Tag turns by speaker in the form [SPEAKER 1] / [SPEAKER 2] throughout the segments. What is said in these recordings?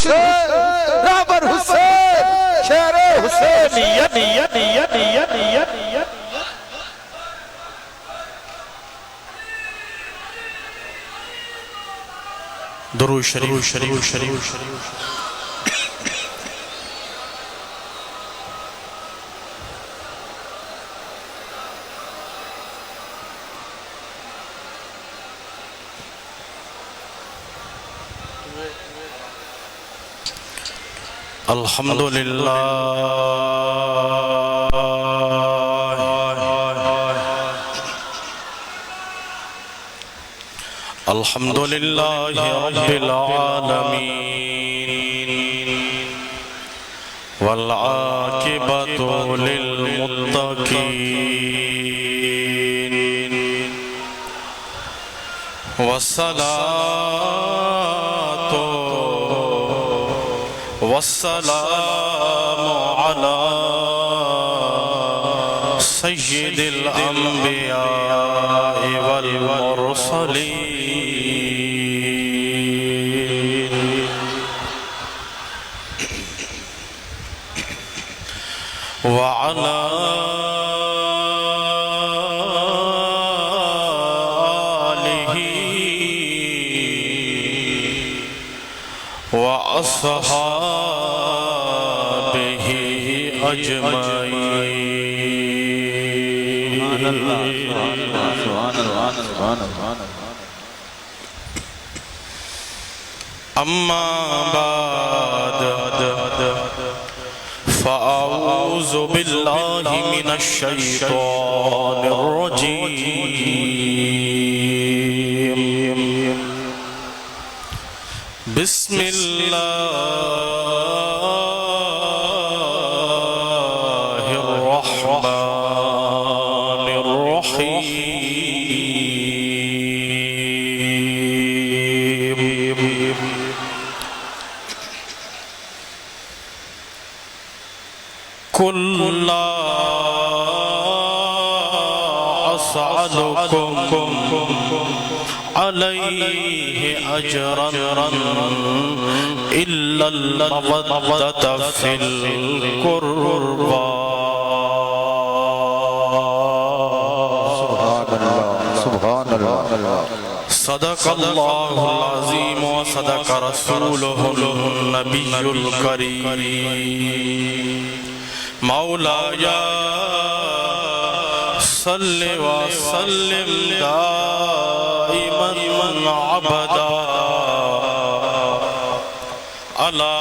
[SPEAKER 1] حسین رابر حسین شیر حسینیت
[SPEAKER 2] درود شریف الحمدللہ الحمدللہ رب العالمین والعاقبۃ للمتقین والصلاة والسلام على سید الانبیاء والمرسلین وعلى آلہ وأصحابه أجمعين أما بعد فأعوذ بالله من الشيطان الرجيم بسم الله الرحمن الرحيم قل لا أسألكم عليه أجرا إلا المودة في القربى
[SPEAKER 1] سبحان اللہ
[SPEAKER 2] صدق الله العظيم وصدق رسوله النبي الكريم مولاي صل وسلم دائما عبدا على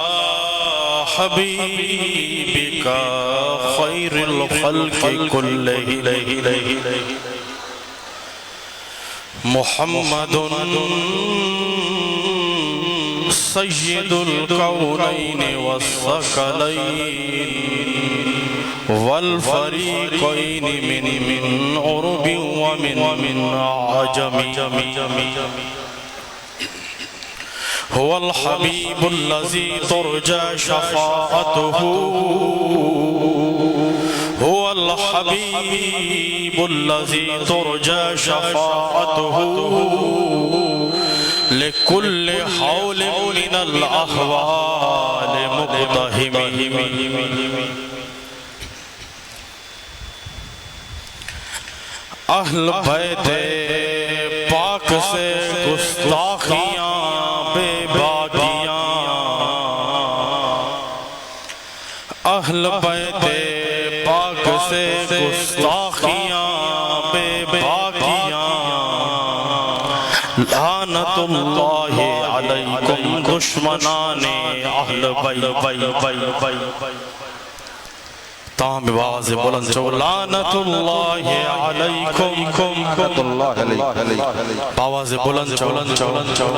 [SPEAKER 2] حبيبك خير الخلق كلهم محمد سيد الكونين والثقلين والفريقين من عرب ومن عجم هو الحبيب الذي ترجى شفاعته هو الحبيب الذي ترجى شفاعته لكل حول من الأحوال مقتحم اہل بیت پاک سے گستاخیاں بے باکیاں اہل بیت پاک سے گستاخیاں بے باکیاں لعنت اللہ علیکم دشمنان اہل بیت تاہم بآواز بلند جو لعنت اللہ علیکم بآواز بلند جو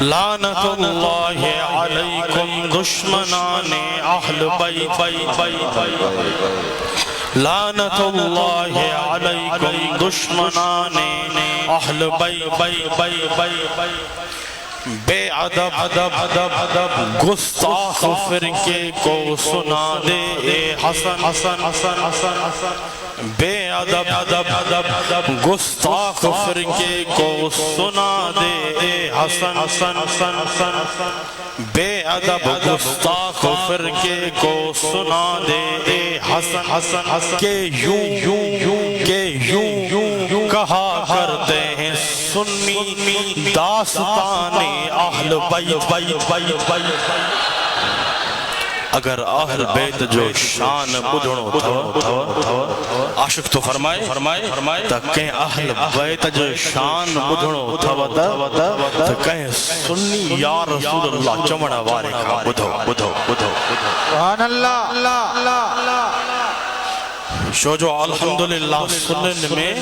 [SPEAKER 2] لعنت اللہ علیکم دشمنان اہل بیت لعنت اللہ علیکم دشمنان اہل بیت بے ادب گستاخ فرقے کو سنا دے اے حسن بے ادب گستاخ فرقے کو سنا دے اے حسن بے ادب گستاخ فرقے کو سنا دے اے حسن کہ یوں کہا کرتے ہیں سنی داستان اہل بیت اگر اہل بیت جو شان بدھنو تھو عاشق تو فرمائے تا کہیں اہل بیت جو شان بدھنو تھو تا کہیں سنی یا رسول اللہ چمڑا وارے کا بدھو
[SPEAKER 1] سبحان اللہ
[SPEAKER 2] شو جو الحمدللہ سنن میں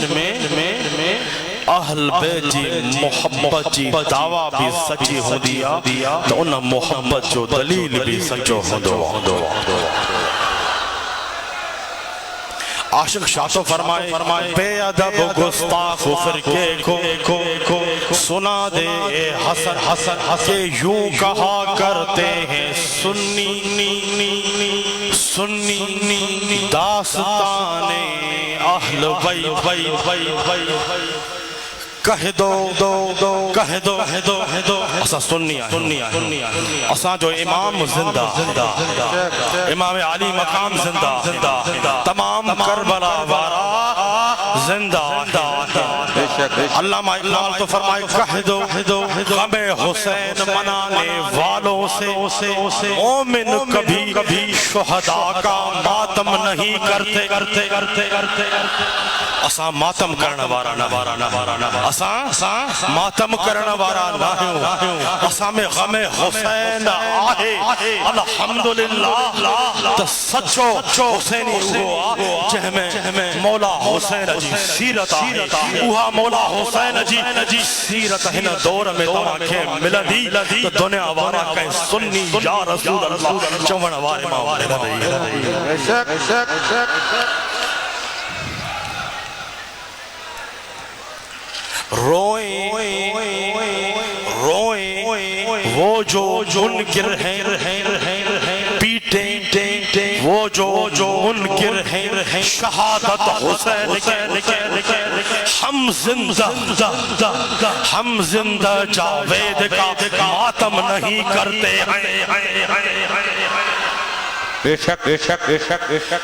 [SPEAKER 2] اہل بیت جی محبت جی دعویٰ بھی سچی ہو دیا تو انہا محبت جو دلیل بھی سچو ہو دو عاشق شاہتو فرمائے بے ادب گستاخ فرقے کو سنا دے اے حسن کہ یوں کہا کرتے ہیں سنی داستان اہل بیت کہہ دو اسا سنی آئے اسا جو امام زندہ امام علی مقام زندہ تمام کربلا وارا زندہ علامہ اقبال تو فرمائے کہہ دو غم حسین منانے والوں سے مومن کبھی شہداء کا ماتم نہیں کرتے اسا ماتم کرنا وارا نہ اسا ماتم کرنا وارا نہ اسا میں غم حسین آئے الحمدللہ تو سچو حسینی ہوا جہمیں مولا حسین جی سیرت آئے اوہا مولا حسین جی سیرت ہن دور میں تماکے ملدی تو دنیا وارا کہیں سنی یا رسول اللہ چون وارے ماں ملدی روئیں وہ جو منکر ہیں پیٹیں وہ جو منکر ہیں شہادت حسین کے ہم زندہ جاوید کا ماتم نہیں کرتے
[SPEAKER 1] بے شک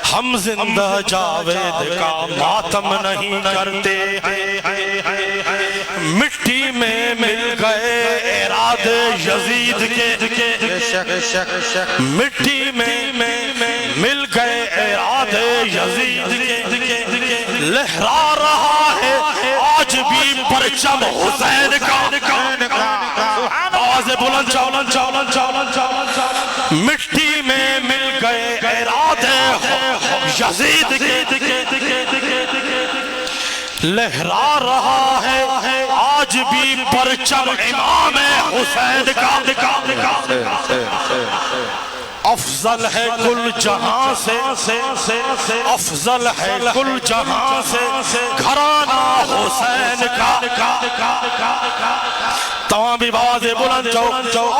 [SPEAKER 2] ہم زندہ جاوید کا ماتم نہیں کرتے مٹی میں مل گئے اراد یزید کے مٹی میں مل گئے اراد یزید کے لہرا رہا ہے آج بھی پرچم حسین کا آواز بلند مٹی میں مل گئے اراد یزید کے لہرا رہا ہے آج بھی پرچم امام حسین کا افضل ہے کل جہاں سے افضل ہے کل جہاں سے گھرانہ حسین کا تمام بھی باز بلند جو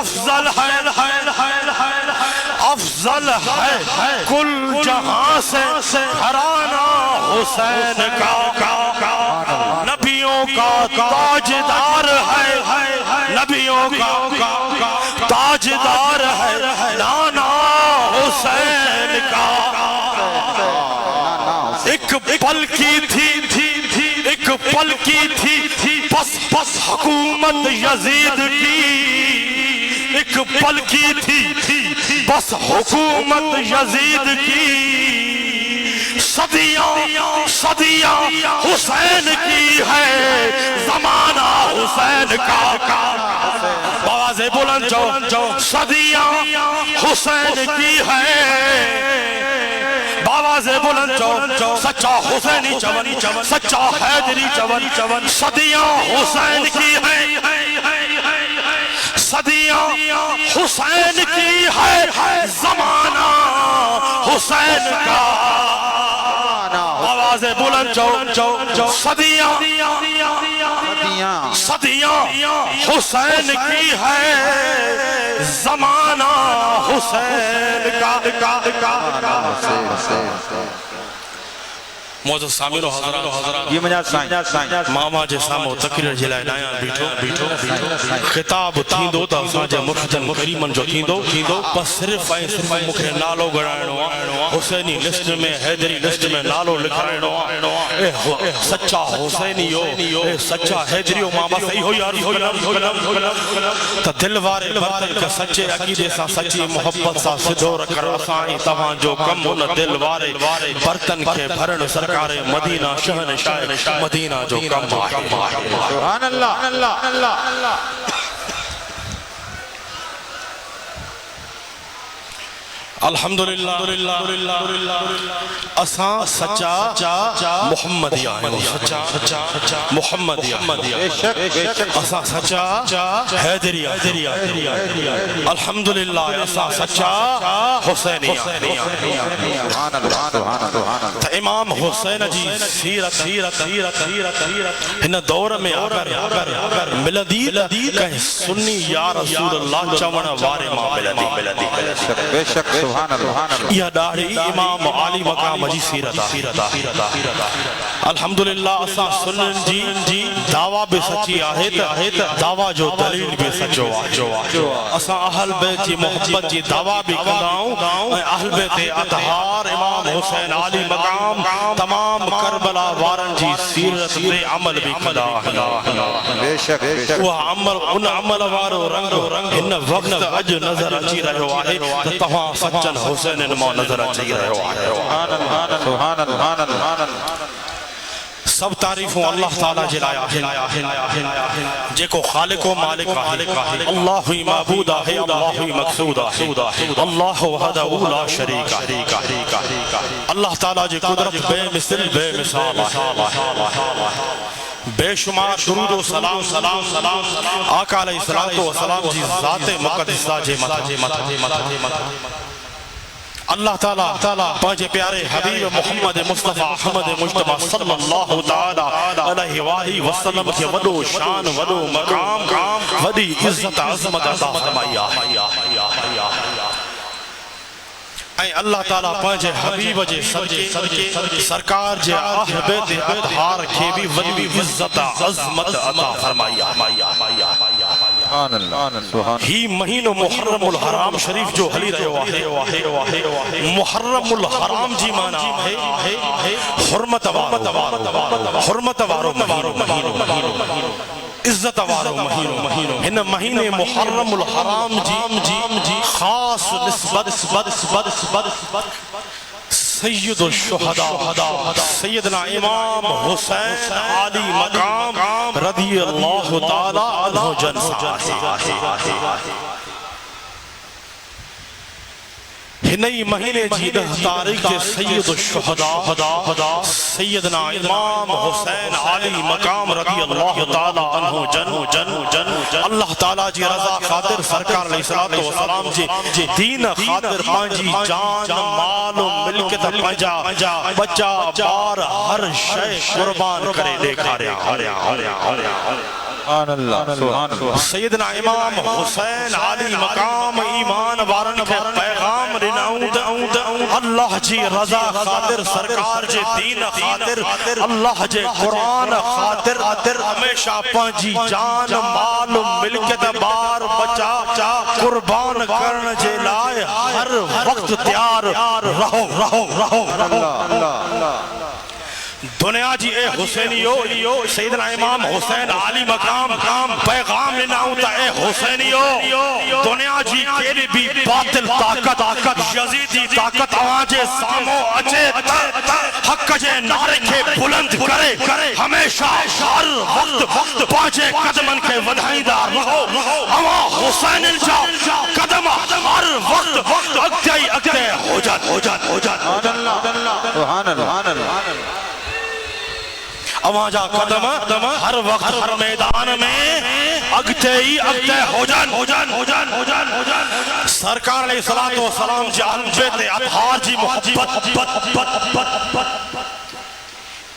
[SPEAKER 2] افضل ہے کل جہاں سے گھرانہ حسین کا نبیوں کا تاجدار ہے نبیوں کا تاجدار ہے نانا حسین کا ایک پل کی تھی بس حکومت یزید کی ایک پل کی تھی بس حکومت یزید کی صدیاں حسین کی ہے زمانہ حسین کا آواز بلند جو صدیاں حسین کی ہے آواز بلند جو سچا حسینی چون سچا حیدری چون صدیاں حسین کی ہے صدیاں حسین کی ہے زمانہ حسین کا آواز بلند جو صدیاں صدیاں حسین کی ہے زمانہ حسین کا موجود سامیر و حضرات
[SPEAKER 1] یہ مجھا سائن
[SPEAKER 2] ماما جے سامو تقریر جلائے نایا بیٹھو خطاب تھیندو تا ساجے مرحجن کریمن جو تھیندو بس صرف مکھے نالو گڑائنو حسینی لسٹ میں حیدری لسٹ میں نالو لکھائنو اے سچا حسینیو اے سچا حیدریو ماما صحیح ہو یار تا دل وارے برتن کا سچے عقیدے سا سچی محبت سا صدو رکھر اسائیں تمہاں جو کم ان دل وارے برتن کے بھرن سرکار مدینہ شہنشاہ مدینہ جو کم آئے
[SPEAKER 1] سبحان اللہ
[SPEAKER 2] الحمدللہ اساں سچا محمدی آئیں سچا محمدی اساں سچا حیدری الحمدللہ اساں سچا حسینی تا امام حسین جی سیرت ہن دور میں اگر ملدی کہیں سنی یا رسول اللہ چون وارے ماں ملدی
[SPEAKER 1] بے شک سبحان اللہ
[SPEAKER 2] یہ داڑھی امام عالی مقام جی سیرت الحمدللہ اساں سنن جی دعویٰ بھی سچی آہت دعویٰ جو دلیل بھی سچو اساں اہل بیت جی محبت جی دعویٰ بھی کنداؤں اہل بیت اطہار امام حسین عالی مقام تمام کربلا وارن جی سیرت دے عمل بھی کنداؤں
[SPEAKER 1] بے شک
[SPEAKER 2] وہ عمل ان عمل وارو رنگ ان وقت اج نظر اچھی رہو آئے تہاں سچن حسین نمو نظر اچھی رہو آئے
[SPEAKER 1] سبحان اللہ
[SPEAKER 2] سب تعریفوں اللہ تعالیٰ جلایا جے کو خالق و مالک ہے اللہ ہی معبود ہے اللہ ہی مقصود ہے اللہ وحدہ لا شریک اللہ تعالیٰ جے قدرت بے مثل بے مثال بے شمار درود و سلام آقا علیہ السلام جی ذات مقدسہ جے متھا اللہ تعالیٰ پانچے پیارے حبیب محمد مصطفیٰ احمد مجتبہ صلی اللہ تعالیٰ علیہ وآلہ وسلم کے وڈو شان وڈو مقام وڈی عزت عظمت عطا فرمایا اے اللہ تعالیٰ پانچے حبیب جے صدقے سرکار جے آہ بیت اطہار کے بھی وڈی عزت عظمت عطا فرمایا ہی مہینو محرم الحرام شریف جو حلی رہے ہے محرم الحرام جی مانا ہے حرمت وارو مہینو عزت وارو مہینو ہن مہینے محرم الحرام جی خاص نسبت سید الشہداء سیدنا امام حسین عالی مقام رضی اللہ تعالی عنہ جن ہنئی مہینے جی 10 تاریخ کے سید الشہداء سیدنا امام حسین عالی مقام رضی اللہ تعالی عنہ جن اللہ تعالیٰ جی رضا خاطر سرکار علیہ السلام جی دین خاطر پانجی جان مال و ملکت پانجا بچہ بار ہر شے قربان کرے دیکھا رہا سیدنا امام حسین عالی مقام ایمان وارن کے پیغام رناؤں اللہ جی رضا خاطر سرکار جے دین خاطر اللہ جے قرآن خاطر ہمیشہ پانجی جان مال ملکت بار بچا قربان کرن جے لائے ہر وقت تیار رہو دنیا جی اے حسینیو سیدنا امام حسین عالی مقام پیغام لناؤں تا اے حسینیو دنیا جی کیلے بھی باطل طاقت یزیدی طاقت آواجے سامو اچے حق جے نعرے کے بلند کرے ہمیشہ ہر وقت پانچے قدمن کے ودھائی دار رہو اما حسین الجا قدم ہر وقت اگتے ہو جات
[SPEAKER 1] سبحان اللہ
[SPEAKER 2] اما جا قدم ہر وقت ہر میدان میں اگتے ہو جان سرکار علیہ السلام جی اہل بیت اطہار جی محبت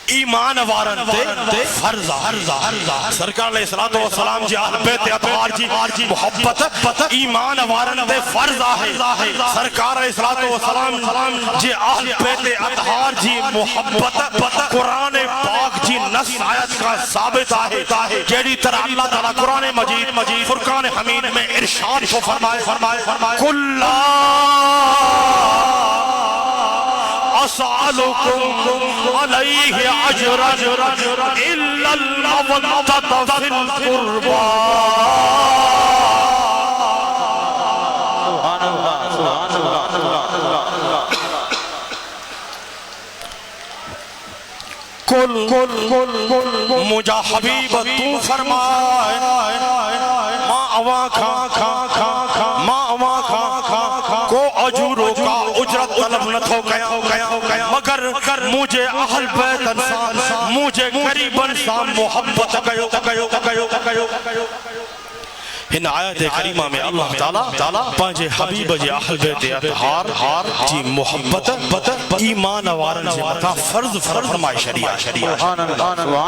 [SPEAKER 2] ایمان وارن تے فرض سرکار علیہ الصلوۃ والسلام جی اہل بیت اطہار جی محبت ایمان وارن تے فرض ہے سرکار علیہ الصلوۃ والسلام جی اہل بیت اطہار جی محبت قرآن پاک جی نص آیت کا ثابت ہے جیڑی طرح اللہ تعالی قرآن مجید فرقان حمید میں ارشاد کو فرمائے کل أسألكم عليه أجرا إلا المودة في القربى
[SPEAKER 1] سبحان اللہ سبحان اللہ
[SPEAKER 2] کل مجھا حبیب تو فرمائے ماں اواں کھا کو اجوروں کا اجرت طلب نہ تھو گیا مگر مجھے اہل بیت انسان مجھے قریب انسان محبت گیو ان آیت کریمہ میں اللہ تعالیٰ پانچے حبیب جی اہل بیت اطہار جی محبت ایمان وارن جی مطا فرض فرمائے شریعہ
[SPEAKER 1] سبحان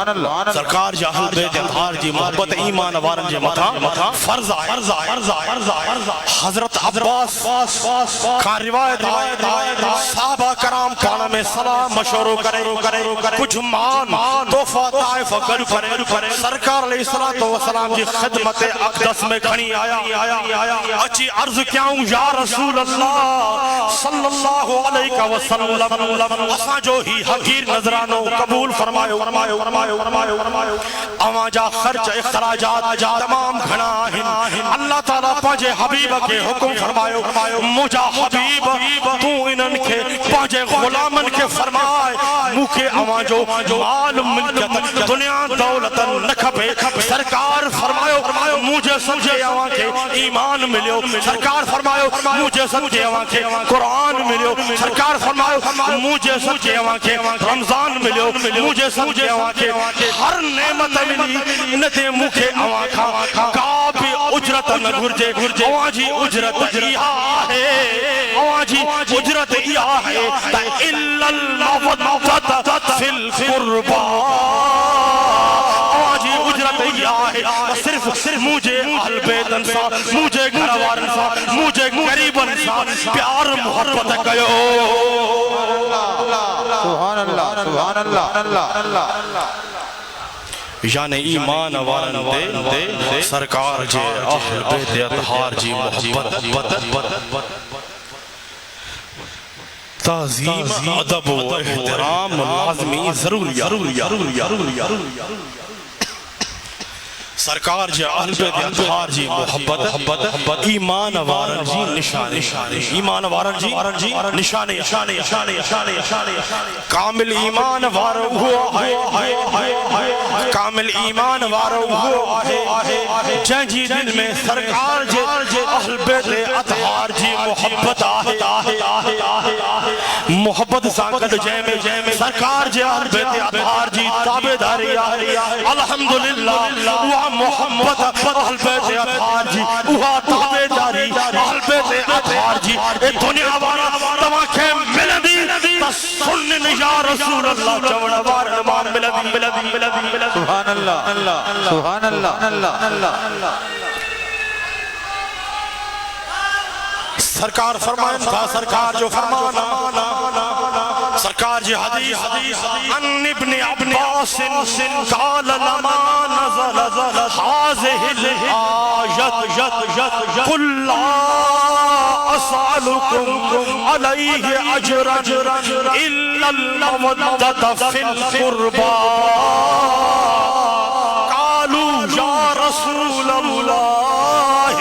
[SPEAKER 1] اللہ
[SPEAKER 2] سرکار جی اہل بیت اطہار جی محبت ایمان وارن جی مطا فرض آئے حضرت عباس کا روایت آئے صحابہ کرام پانا میں سلام مشورو کرے کچھ مان توفہ طائف کرے سرکار علیہ السلام جی خدمت اقدس میں کھنی آیا اچھی عرض کیا ہوں یا رسول اللہ صلی اللہ علیہ وسلم اساں جو ہی حقیر نظرانوں قبول فرمائیو اما جا خرچ اخراجات تمام گھنا ہیں اللہ تعالیٰ پانچے حبیب کے حکم فرمائیو مجھا حبیب تو انن کے پانچے غلامن کے فرمائے مکے اما جو مال ملکت دنیا دولت نکھپے سرکار فرمائیو مجھے سمجھے آوان کے ایمان ملیو سرکار فرمائیو مجھے سمجھے آوان کے قرآن ملیو سرکار فرمائیو مجھے سمجھے آوان کے رمضان ملیو مجھے سمجھے آوان کے ہر نعمت ملی ندے مکھے آوان کھا کعبی اجرت نہ گرجے آوان جی اجرت ایہا ہے آوان جی اجرت ایہا ہے تا الا المودت فی القربى آوان جی اجرت ایہا ہے صرف مجھے اہل بیت انسان مجھے گھروار انسان مجھے قریب انسان پیار محبت گئے
[SPEAKER 1] سبحان اللہ سبحان اللہ
[SPEAKER 2] یعنی ایمان وارن دے سرکار جے اہل بیت اطہار جی محبت تعظیم ادب و احترام لازمی ضروریہ سرکار جی اہل بیت اطہار جی محبت ایمان وارن جی نشانے ایمان وارن جی نشانے کامل ایمان وارن ہوا ہے کامل ایمان وارن ہوا ہے جن جی دل میں سرکار جی اہل بیت اطہار جی محبت محبت ساکت جے میں سرکار جی اہل بیت اطہار جی تابداری الحمدللہ محبت اہل بیت اطہار جی وہاں تابداری اہل بیت اطہار جی اے دنیا وارا تماکے ملدی تسنن یا رسول اللہ چوڑا وارا مان ملدی
[SPEAKER 1] سبحان اللہ سبحان اللہ
[SPEAKER 2] سرکار فرمائن تھا سرکار جو فرمانا سرکار جی حدیث ان ابن عباس قال لما نزل هذه الآية قل لا أسألكم عليه أجرا إلا المودة في القربى قالوا يا رسول الله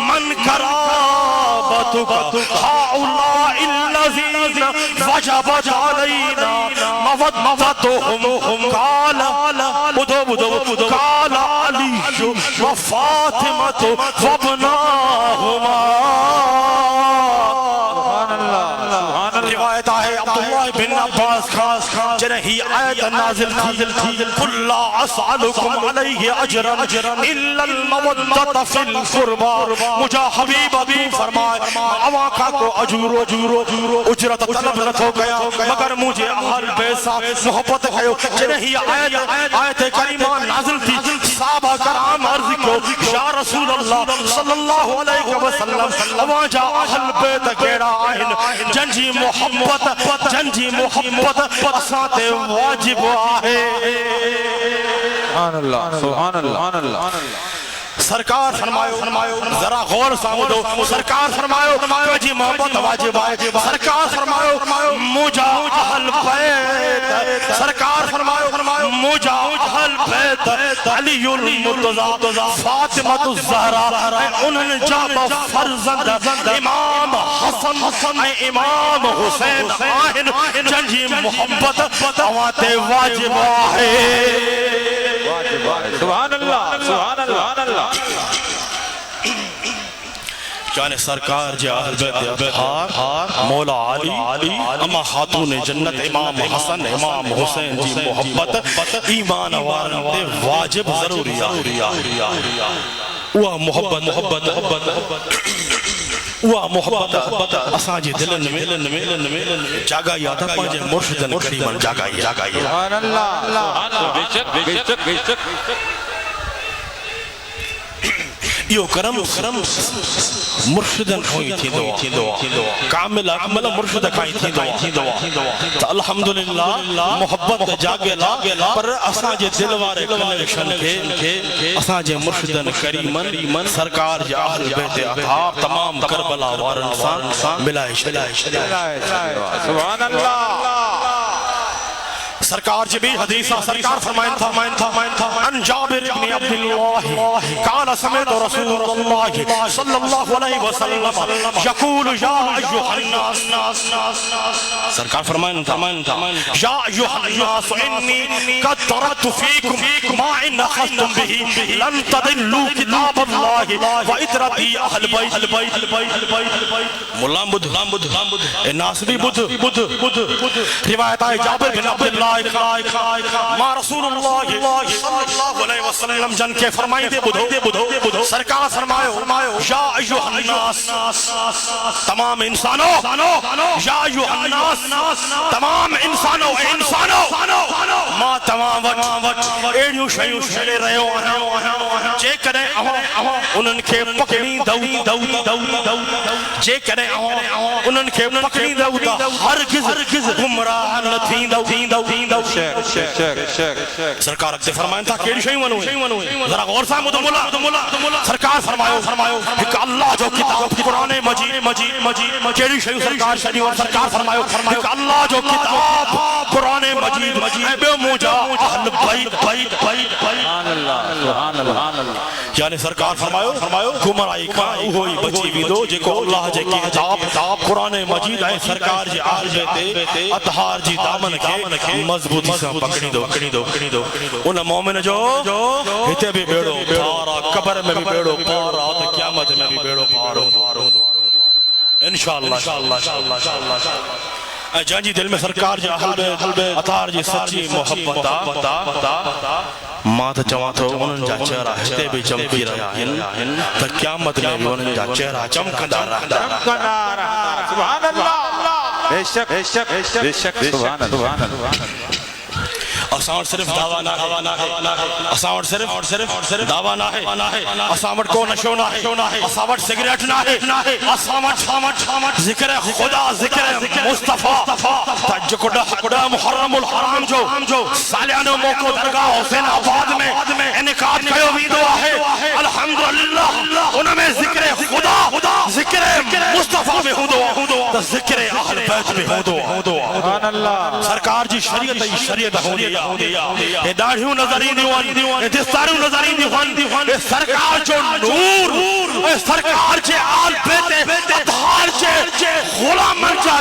[SPEAKER 2] من قرابتك هؤلاء الذين وجبت علينا مودتهم قال قال علي وفاطمة وابناهما روایت ہے عبداللہ بن عباس خاص جنہیں ہی آیت نازل تھی قُلْ لَا أَسْأَلُكُمْ عَلَيْهِ أَجْرًا إِلَّا الْمَوَدَّةَ فِي الْقُرْبَى مجھا حبیب ابھی فرمائے آقا کو اجرت طلب نہ ہو گیا مگر مجھے اہل بیت محبت کہو جنہیں ہی آیت کریمہ نازل تھی صحابہ کرام عرض کو یا رسول اللہ صلی اللہ علیہ وسلم وہاں جا اہل بیت گیڑا آئین جنجی محبت اسات واجب آئے
[SPEAKER 1] سبحان اللہ سبحان اللہ
[SPEAKER 2] سرکار فرمایو ذرا غور سامدو سرکار فرمایو جی محبت واجب آئے سرکار فرمایو مجھا اہل بیت سرکار فرمایو مجھا اہل بیت علی المرتضی فاطمہ الزہرا انہوں جاب فرزند امام حسن امام حسین آہن جنجی محبت اوات واجب آئے
[SPEAKER 1] سبحان اللہ سبحان اللہ
[SPEAKER 2] یعنی سرکار جی اہل بیت اطہار مولا علی اما خاتون جنت امام حسن امام حسین جی محبت ایمان وارن واجب ضروری وہ محبت اساں جی دلن میں جاگا یادا پانجے مرشدن کریمن جاگا
[SPEAKER 1] سبحان اللہ بے شک
[SPEAKER 2] یہ کرم مرشدن کھوئی تھی دعا کامل اکمل مرشد کھائی تھی دعا الحمدللہ محبت جاگلا پر اساں جے دلوارے کنیکشن کے اساں جے مرشدن کریمن سرکار جے اہل بیت اطہار تمام کربلا وارن سان ملائے
[SPEAKER 1] سبحان اللہ
[SPEAKER 2] سرکار جبی حدیثہ سرکار فرمائن تھا ان جابر ابن عبداللہ قال سمعت رسول اللہ صلی اللہ علیہ وسلم یقول یا ایوہ الناس سرکار فرمائن تھا یا ایوہ الناس انی قد ترکت فیکم ما ان اخذتم به لن تدلوا کتاب اللہ و اطرتی اہل بیت ملام بدھ ناس بھی بدھ روایت آئے جابر بن عبداللہ ما رسول اللہ صلی اللہ علیہ وسلم جن کے فرمائی دے بدھو سرکار فرمایو یا ایوہ الناس تمام انسانوں یا ایوہ الناس تمام انسانوں ما تمام وقت ایڈیو شیو شلے رہے ہو جے کرے انہن کے پکنی دو جے کرے انہن کے پکنی دو ہرگز گمراہ نہ تھیں دو سرکار اکتے فرمائن تھا کیڑی شئی ونوئی ذرا غور سا مدمولا سرکار فرمایو ایک اللہ جو کتاب قرآن مجید کیڑی شئی سرکار شدی اور سرکار فرمایو ایک اللہ جو کتاب قرآن مجید بے موجہ اہل بیت سبحان اللہ یعنی سرکار فرمایو گمرائی کا ہوئی بچی بھی دو جے کو اللہ جے کی کتاب قرآن مجید ہے سرکار جے اہل بیت اطہار جی دامن کے مضبوطی سے پکڑی دو ان مومن جو ہتے بھی بیڑو پارا قبر میں بھی بیڑو پارا قیامت میں بھی بیڑو پارا انشاءاللہ جان جی دل میں سرکار جی اہل بیت اطہار جی سچی محبت ماں تا چواں تو انہن جا چہرہ ہتے بھی چمکی رہا ہے تا قیامت میں بھی انہن جا چہرہ چمکندہ رہا
[SPEAKER 1] سبحان اللہ بے شک سبحان اللہ
[SPEAKER 2] اساوٹ صرف دعویٰ نہ ہے اساوٹ صرف دعویٰ نہ ہے اساوٹ کو نشو نہ ہے اساوٹ سگریٹ نہ ہے اساوٹ ذکر خدا ذکر مصطفیٰ تجکڑا محرم الحرام جو سالیانو موقع درگاہ حسین آباد میں انعقاد کیو ویدو ہے الحمدللہ انہوں میں ذکر خدا ذکر مصطفیٰ میں ہوں ذکر اہل بیت میں ہوں
[SPEAKER 1] سبحان اللہ
[SPEAKER 2] سرکار جی شریعت ہوں یہ داڑھیوں نظرین دیوان یہ دستاریوں نظرین دیوان یہ سرکار جو نور یہ سرکار جے آل بیت اطہار جے غلامن جا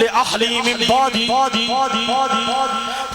[SPEAKER 2] li ahli min ba'di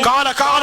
[SPEAKER 2] قال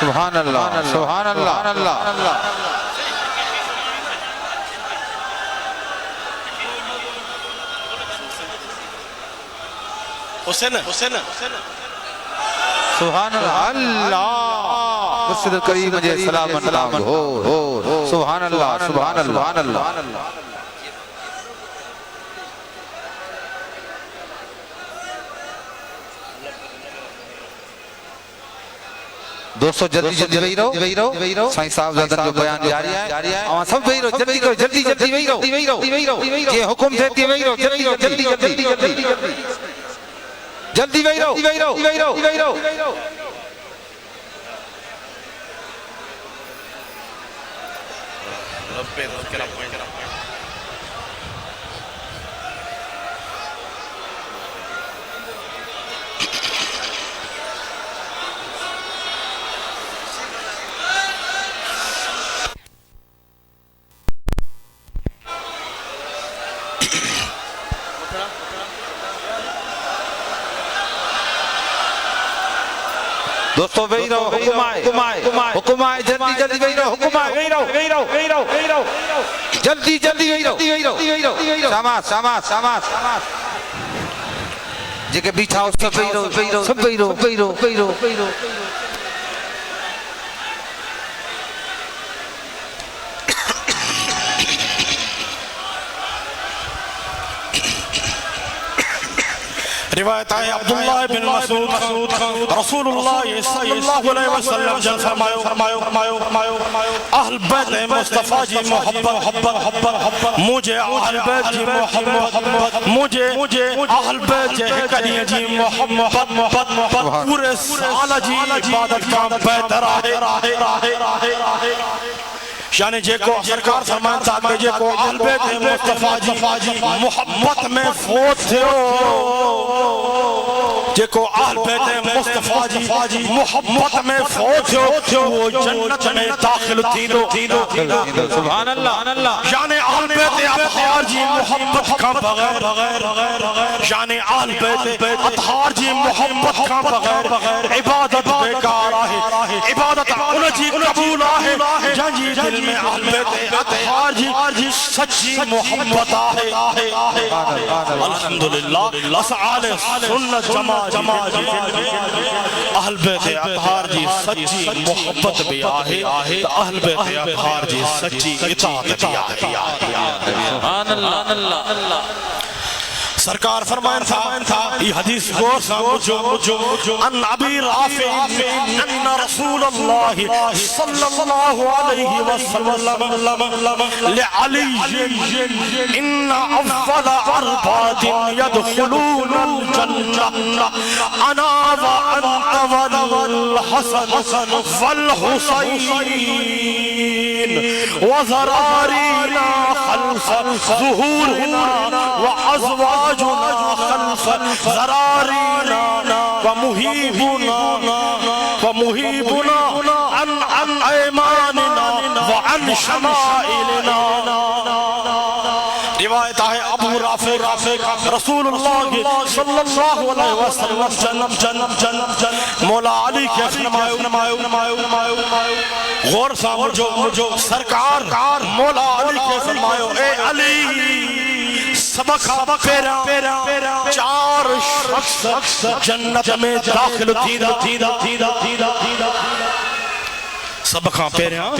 [SPEAKER 1] سبحان اللہ سبحان اللہ
[SPEAKER 2] حسین
[SPEAKER 1] سبحان اللہ مسجد کریم جے سلام سلام ہو سبحان اللہ سبحان اللہ دوستو جلدی جلدی وہی رہو سائیں صاحب زادن جو بیان جاری ہے اور سب وہی رہو جلدی کرو جلدی وہی رہو یہ حکم دیتی وہی رہو جلدی وہی رہو دوستو وہی رہو حکم آئے جلدی وہی رہو حکم آئے وہی رہو جلدی وہی رہو ساماس جے کہ بیٹھا ہو سب وہی رہو
[SPEAKER 2] روایت ہے عبداللہ بن مسعود رسول اللہ صلی اللہ علیہ وسلم جل فرماؤ اہل بیت مصطفیٰ جی محبت مجھے اہل بیت جی محبت مجھے اہل بیت جی محبت پورے سال جی عبادت کا بہتر ہے یعنی جے کو سرکار فرمان تھا جے کو اہل بیت مصطفیٰ جی محبت میں فوت تھے جے کو اہل بیت مصطفیٰ جی محبت میں فوت تھے وہ جنت میں داخل تھی دو
[SPEAKER 1] سبحان اللہ
[SPEAKER 2] یعنی اہل بیت اطہار جی محبت کا بغیر یعنی اہل بیت اطہار جی محبت کا بغیر عبادت بیکار ہے عبادت ان جی قبول ہے جنجی دل میں اہل بیت اطہار جی سچی محبت ہے الحمدللہ اسعال سنت جمع جی اہل بیت اطہار جی سچی محبت بھی آہے اہل بیت اطہار جی سچی اطاعت بھی آہے
[SPEAKER 1] سبحان اللہ
[SPEAKER 2] سرکار فرمائن تھا یہ حدیث غور سامجھو ان ابی رافع ان رسول اللہ صلی اللہ علیہ وسلم لعلی ان افضل اربات يدخلون الجنة انا وانت والحسن والحسين وزرارينا خلف ظهورنا وأزواجنا خلف زرارينا ومهيبنا عن أيماننا وعن شمائلنا روایت ہے ابو رافع رسول اللہ صلی اللہ علیہ وسلم جنم مولا علی کے فرمائے غور سامجھو سرکار مولا علی کے فرمائے اے علی سبق پیرا چار شخص جنت میں داخل تھیدا سبقاں پیرا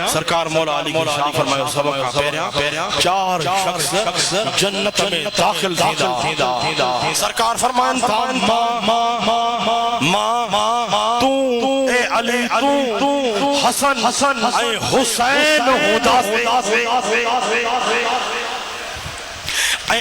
[SPEAKER 2] سرکار مولا علی کی شان فرمائے سبقاں پیرا چار شخص جنت میں داخل تھیدا سرکار فرمان تھا ماں تو اے علی تو حسن اے حسین ہودا سے اے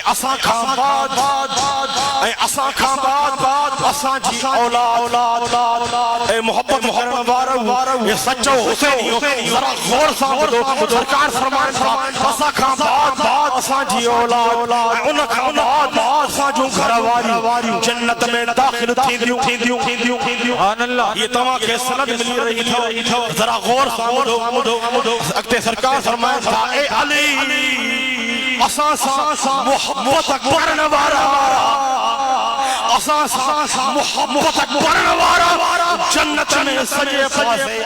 [SPEAKER 2] اساں کھاں بعد اساں جی اولاد اے محبت وارو یہ سچو حسینی ذرا غور سامدو سرکار فرمان تھا اساں کھاں بعد اساں جی اولاد ان کھاں بعد اساں جو گھر واری جنت میں داخل تھیندیوں سبحان اللہ یہ تمام کے سند ملی رہی تھا ذرا غور سامدو اگتے سرکار فرمان تھا اے علی اساں محبت کرنے والا محبت کرن وارا جنت میں سجے پاسے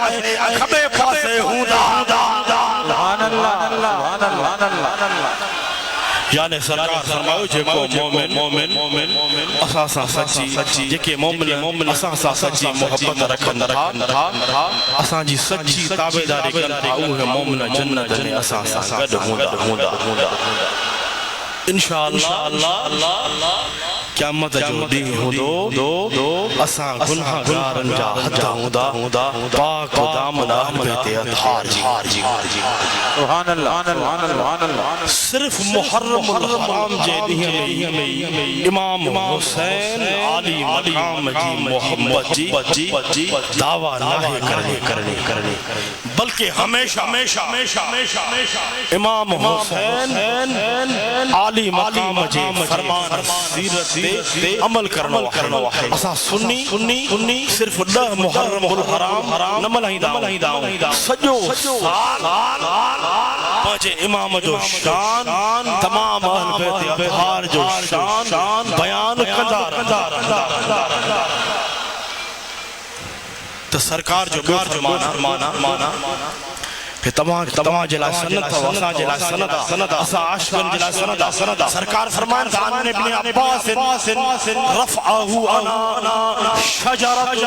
[SPEAKER 2] کھبے پاسے ہوندا
[SPEAKER 1] سبحان اللہ سبحان اللہ
[SPEAKER 2] یعنی سرکار فرماؤ جے کو مومن اساسا سچی جے مومن اساسا سچی محبت رکھن تھا اساں جی سچی تابعداری کن تھا اوہ مومن جنت میں اساسا گڈ ہوندا انشاءاللہ قیامت جو ڈینہں ہوندو اساں گناہگارن جا حد ہوندا پاک دامن اہل بیت اطہار جی
[SPEAKER 1] سبحان اللہ
[SPEAKER 2] صرف محرم الحرام جے ڈینہں میں امام حسین عالی مقام جی محبت جی دعویٰ نہ کرنی بلکہ ہمیشہ امام حسین عالی مقام جی فرمان سیرت تے عمل کرنو ہے اساں سنی صرف 10 محرم الحرام نہ ملائیں سجو سال پانچے امام جو شان تمام اہل بیت اطہار جو شان بیان کندا تو سرکار جو مانا کہ تمام جلا سنت وسا جلا سنت اسا عاشقن جلا سنت سرکار فرمان عن ابن عباس رفعه انا شجرۃ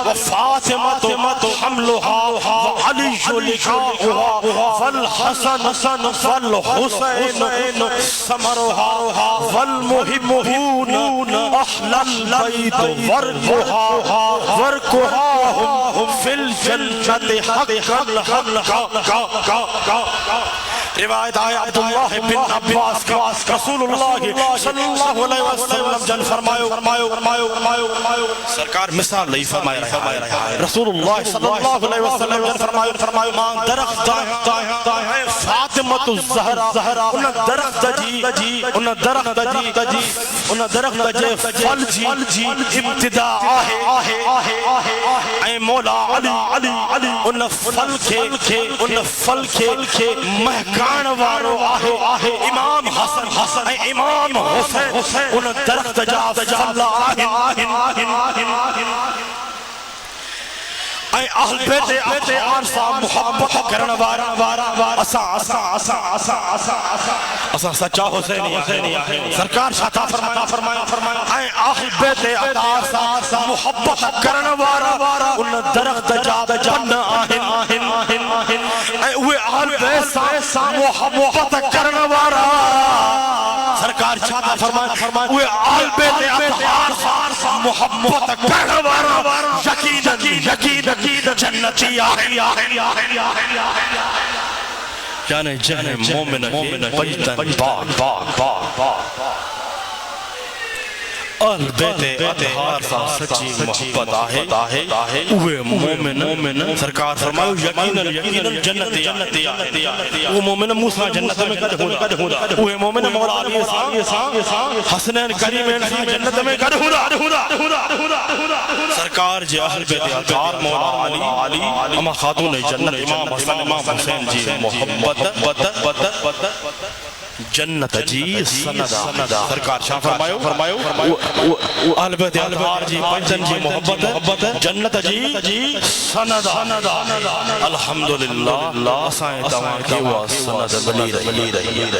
[SPEAKER 2] وفاطمہ حملها وعلی لقاؤها فالحسن والحسین ثمرها والمحبون اهل البيت ورقها هم في الجنة حقا روایت آئے عبداللہ بن عباس کا رسول اللہ صلی اللہ علیہ وسلم جن فرمایو سرکار مثال لئی فرمائے رہا ہے رسول اللہ صلی اللہ علیہ وسلم جن فرمایو مان درخت دائیں فاطمت الزہرہ انہ درخت جے فل جی ابتدا آہے اے مولا علی انہ فل کے مہکان وارو آہے امام حسن اے امام حسین انہ درخت جا فل آہن اے اہل بیت اطہار سا محبت کرن وارا اسا سچا حسینی سرکار شاتا فرمایا اے اہل بیت اطہار سا محبت کرن وارا ان درخت جا بن آہن اے اوے اہل بیت سا محبت کرن وارا سرکار شاتا فرمایا اوے اہل بیت اطہار سا محبت کرن وارا یقین جنتی آہی یعنی جہن مومن کے بجتن پاک اہل بیت اطہار سا سچی محبت آہے اوہ مومن سرکار فرمائیو یقیناً جنتی اوہ مومن موسیٰ جنت میں قد ہودا اوہ مومن مولا علی حسنین کریمین جنت میں قد ہودا سرکار جی اہل بیت اطہار مولا علی اما خاتون جنت امام حسن امام حسین جی محبت جنت جی سندا سرکار شاہ فرمایو اہل بیت اطہار جی پنجن جی محبت جنت جی سندا الحمدللہ اسائیں تمام کی وہ سند ملی رہی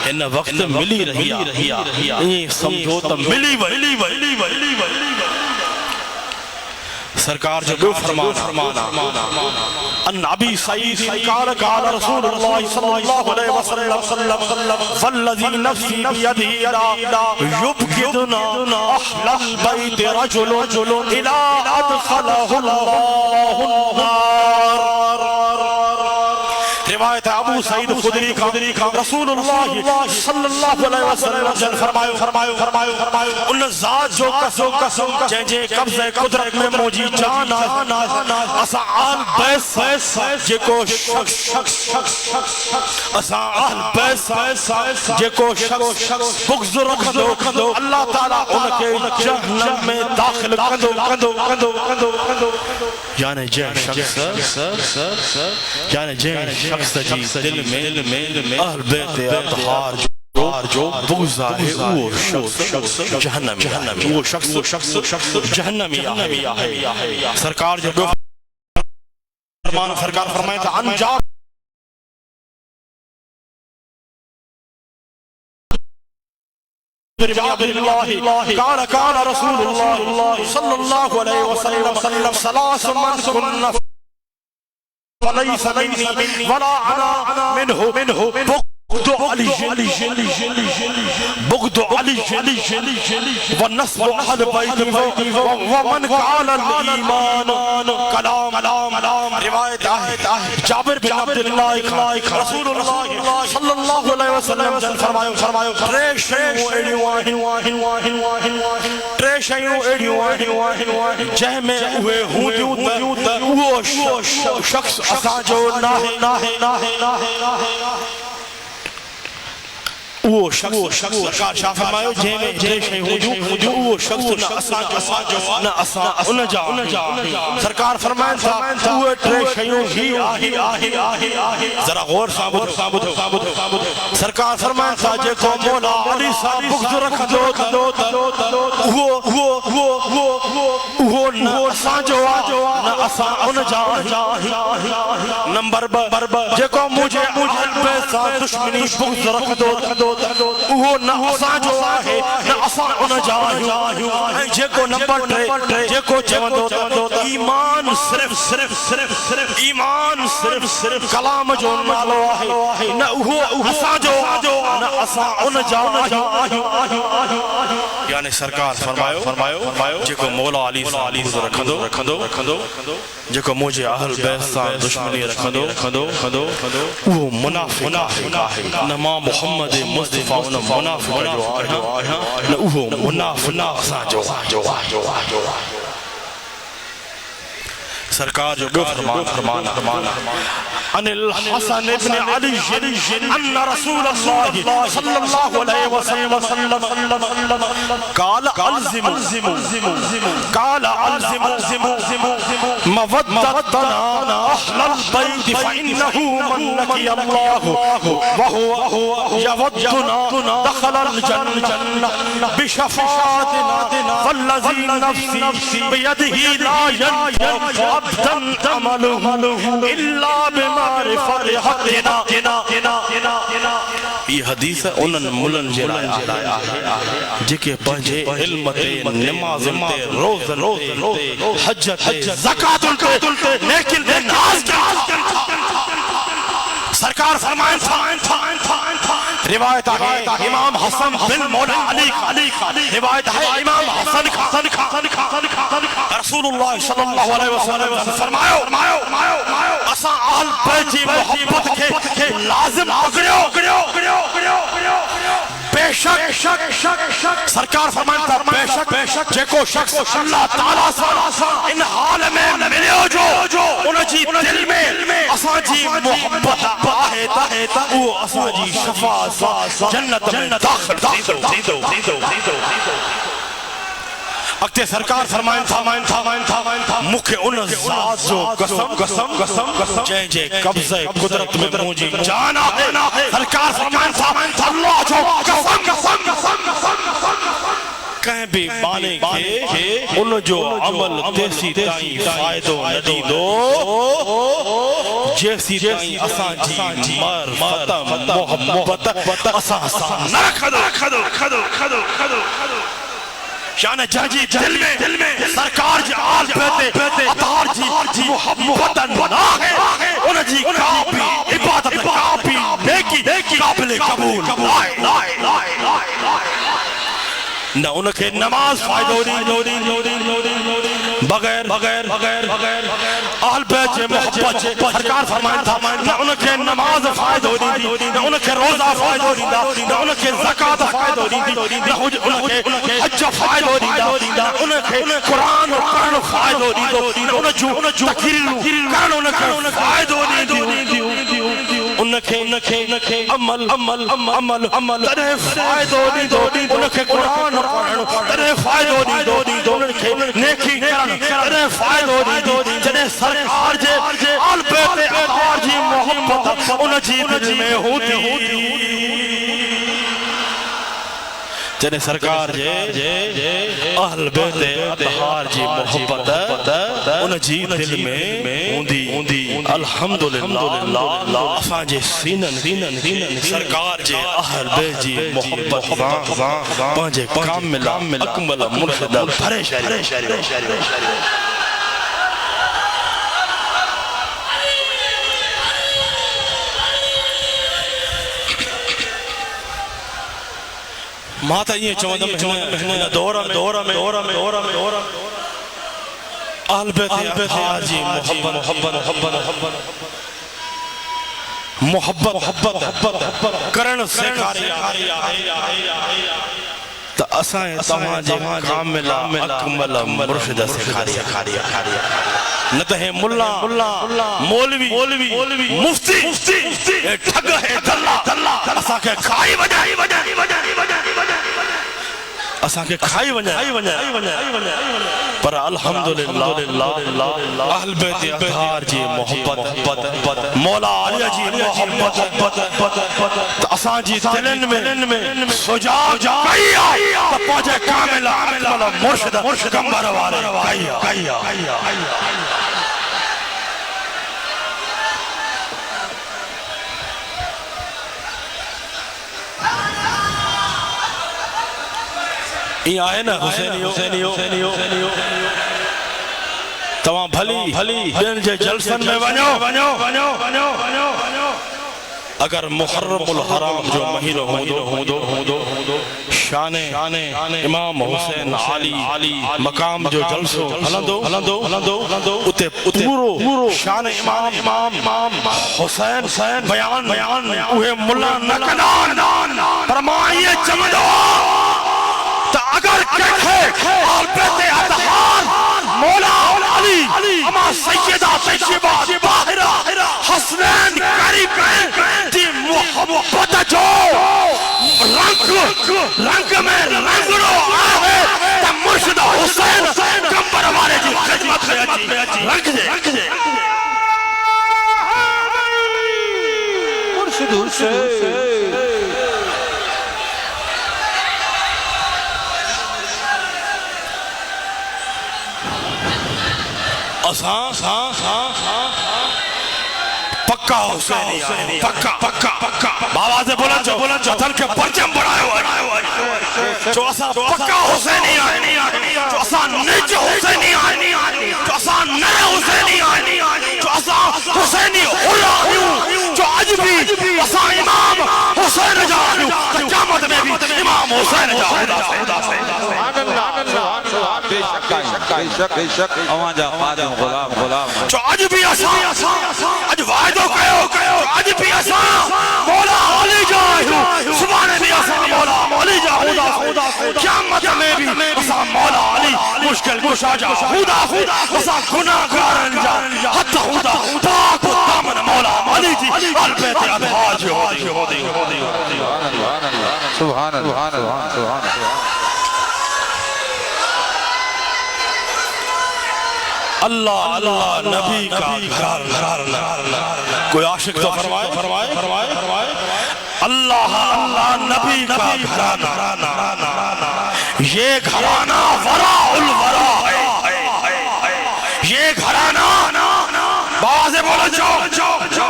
[SPEAKER 2] ان وقت ملی رہی یہ سمجھو تو ملی سرکار جو فرمانا ان ابی سعید قال رسول اللہ صلی اللہ علیہ وسلم والذی نفسی بیدہ یبکدنا اہل البیت رجل الى ادخلہ اللہ النار روایت ابو سعید خدری کا رسول اللہ صلی اللہ علیہ وسلم جن فرمایو ان ذات جو قسم جے قبضہ قدرت میں موجی جان اسا آل بیس جے کو شخص اسا آل بیس جے کو شخص بغض رکھدو اللہ تعالیٰ ان کے جہنم میں داخل کندو یعنی جے شخص جی دل میں اہل بیت اطہار جو بغض ہے وہ شخص جہنمی وہ شخص جہنمی ہے سرکار جو سرکار فرمائے تھا انجاب قال رسول الله صلى الله عليه وسلم ثلاث من كن فليس مني ولا انا منه بغض علي والنصب اهل بيتي ومن قال الايمان كلام روایت ہے جابر بن عبداللہ رسول اللہ صلی اللہ علیہ وسلم جن فرمایا ٹرے شیوں ایڑیوں جہ میں ہوئے ہوں وہ شخص اساں جو نہ وہ شخص سرکار شاہ فرمایا جے میں جے شے ہو وہ شخص نہ اساں ان جا سرکار فرمایا تھا وہ ٹرے شیوں ہی آہی ذرا غور ثابت سرکار فرمایا تھا جے کو مولا علی صاحب بغض رکھ دو وہ نہ اساں جو نہ اساں ان جا نمبر جے کو مجھے بے ساتھ دشمنی بغض رکھ دو وہ نہ اساں جو ہے نہ اساں ان جا جے کو نمبر جے کو چوندو ایمان صرف ایمان صرف کلام جو نالو ہے نہ وہ اساں جو نہ اساں ان جا یعنی سرکار فرمایا جے کو مولا علی رکھندو جے کو مجھے اہل بیت سان دشمنی رکھندو وہ منافق نہ ماں محمد مصطفیٰ منافق جو آیا نہ وہ منافق سان جو سرکار جو فرمانا عن الحسن ابن علي ان رسول الله صلى الله عليه وسلم قال الزم مودتنا اهل البيت فانه من لقي الله وهو يودنا دخل الجنه بشفاعتنا فالذي نفسي بيده لا ينفع عبدا عمله الا بمعرفتنا یہ حدیث ہے انہاں ملن جے آیا جے پنجے علم تے نماز تے روزن تے حج تے زکات تے لیکن نماز سرکار فرمائیں روایت ہے امام حسن بن مولا علی روایت ہے امام حسن رسول اللہ صلی اللہ علیہ وسلم فرمایا اساں اہل بیت کی محبت کے لازم پکڑیو بے شک سرکار فرماتا بے شک جے کو شخص اللہ تعالیٰ سے ان حال میں ملیو جو ان جی دل میں اساں جی محبت آہے تا وہ اساں جی شفاعت جنت میں داخل تھیدو اکتے سرکار فرمائن تھا مکھ ان ذات جو قسم جے قبضہ قدرت میں موجی جانا ہے سرکار فرمائن تھا اللہ جو قسم کہیں بھی بانے کے ان جو عمل تیسی تائیں فائدو ندی دو جیسی تائیں اسان جی مرفتم محبت اسان نرکھدو شان جاجی دل میں سرکار جی آل پیتے اتار جی محبتن بنا ہے ان جی کافی عبادت کافی نیکی قابل قبول نہ ان کے نماز فائدو بغیر اہل بیت محبت سرکار فرمائن تھا نہ ان کے نماز فائدو نہ ان کے روزہ فائدو نہ ان کے زکاة فائدو نہ ان کے حج فائدو نہ ان کے قرآن پڑھن فائدو نہ ان جو تقریر کرن ان کے فائدو ان کے عمل ترے فائدو ان کے قرآن پڑھن ترے فائدو ان کے نیکی کرن ترے فائدو جنہیں سرکار جے آل بیت اتار جی محبت ان جی دل میں ہوتی جنہیں سرکار جے اہل بیت اطہار جی محبت ان جی دل میں ہوندی الحمدللہ اسان جے سینن سرکار جے اہل بیت جی محبت پانجے کامل اکمل مرشد بھرے شہری ماتا یہ چوندم دورہ میں اہل بیت اطہار جی محبت کرن سکھاری تا اسائیں تمہاں جے کامل اکمل مرشد سکھاری نتہ ملا مولوی مفتی ٹھگ ہے دلہ اسا کے کھائی وجہ پر الحمدللہ اہل بیت اطہار جی محبت مولا علی جی محبت اسان جی دلن میں سجا کئیا پہنچے کامل اکمل مرشد کمبر والے کئیا یہ آئے نا حسینیو تمام بھلی دن جے جلسن میں ونیو اگر محرم الحرام جو مہینہ ہوندو شان امام حسین علی مقام جو جلسو ہلندو اتے پورو شان امام حسین بیان اوہ ملا نکنان فرمائیے چمدو تا اگر کہے آل بیت اطہار مولا علی اما سیدہ طیبہ باہرہ حسنین قریب دی محبت جو رنگ میں رنگڑو آئے تا مرشد حسین کمبر والے جی خدمت میں رنگ دے مرشد حسین پکا حسینی پکا بابا سے بولا جو اتھل کے پرچم بڑھائے ہوئے جو اسا پکا حسینی آئے جو اسا نج حسینی آئے جو اسا نئے حسینی آئے جو اسا حسینی ہو جو آج بھی اسا امام حسین جانو قیامت میں بھی امام حسین جانو
[SPEAKER 1] بے شک اوانجا خادم غلام
[SPEAKER 2] جو آج بھی اسا آج وعدو کہو آج بھی اسا مولا علی جائیو سبحانے بھی اسا مولا علی جائیو قیامت میں بھی اسا مولا علی مشکل کشا جا خدا اسا گناہ گارن جا حتی خدا پاک دامن مولا علی جی البیت اطہار جی ہو دی
[SPEAKER 1] سبحان اللہ
[SPEAKER 2] اللہ نبی کا گھرانا کوئی عاشق تو فرمائے اللہ نبی کا گھرانا یہ گھرانا وراء الورا ہے یہ گھرانا بابا سے بولا جو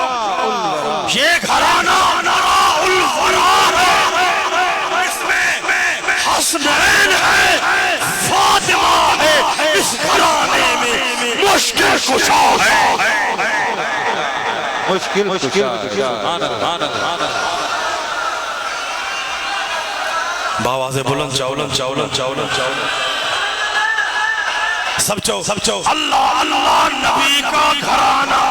[SPEAKER 2] یہ گھرانا وراء الورا ہے اس میں حسنین ہے فاطمہ ہے اس گھرانے میں مشکل کشا ہے
[SPEAKER 1] مشکل کشا
[SPEAKER 2] بابا سے بلند چاولن سب چو اللہ نبی کا گھرانا